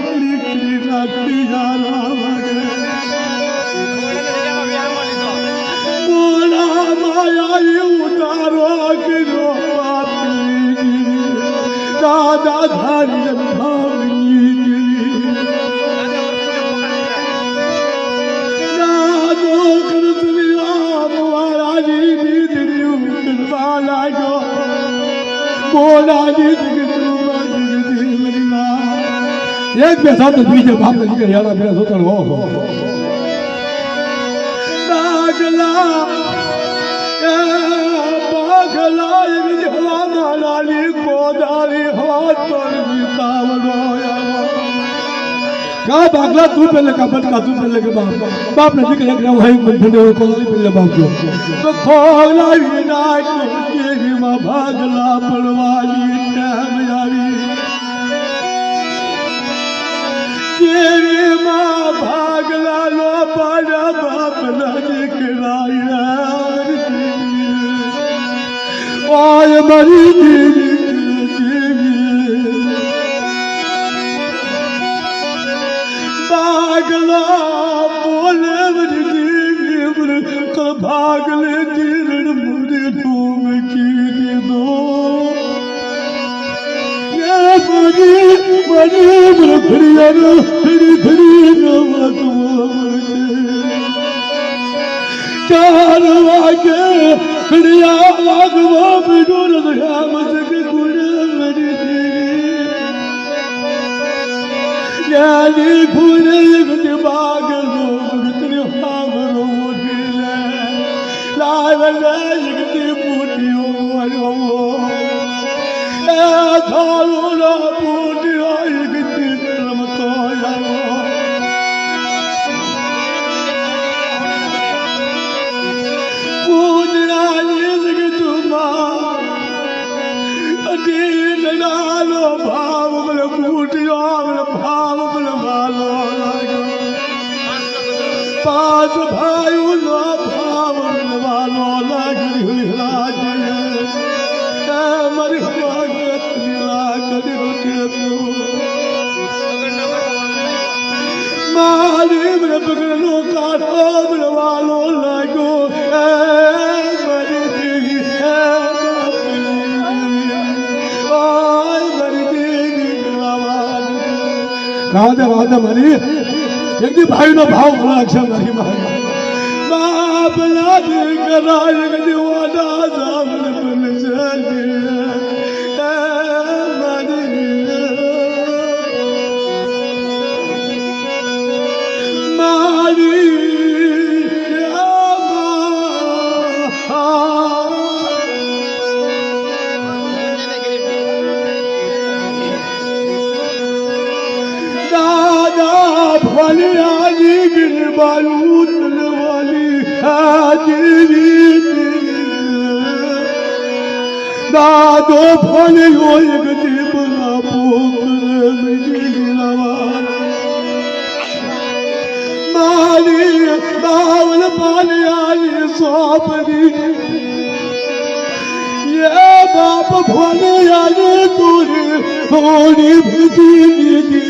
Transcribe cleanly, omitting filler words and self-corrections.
કરી નાખી યારા વાગે મોડા માયા ઉતારો કર્યો બાપી દાદા ધારી ભાવની દાદો કૃષ્ણ મહારાજી દીદી ઉતરવા લાગ્યો મોડાની એક બે સાથે બીજે બાપ નીકળે યાર બે સોતર હો બાગલા એક જવા મારાની કોદારી હાથ પર વિતાવનો કા બાગલા તું પેલે કા બટકા તું પેલે કે બાપ ને નીકળે કે ભાઈ બંધને કોદારી પેલે બાપ જો તો ખોલાવી નાખ કેરીમાં બાગલા પડવાની ટાઈમ આવી तेरे माँ भागला लो पाड़ा बाप दिखलाया आय मरी देवी भागला बोले देवी कल भागले जीरण मुझे तुम की दो मरी खड़िया खड़ी चार वागे खड़िया वागवा बिडो रहा मजक गुड़ मरी यानी घुरे गति बाग रो हावरो लाल गति बूटियों थालो ना बूटिया गति रमतो पूजना जगतु लो भाव बल बूटिया भाव बल मालो पास भाई लो भाव बल मालो लागी राज मर माली मेरे पकड़ो काटो बनवालो लागो मरी देगी राधा मरी एक दी भाई नो भाव बड़ा अक्षर नहीं मारा बाप लाद कराय दीवाना सामने बन चले दादो फले एक दीपना पोकर माली बावल पाले आली सोपरी ये बाप भोले आली तोरे थोड़ी भूती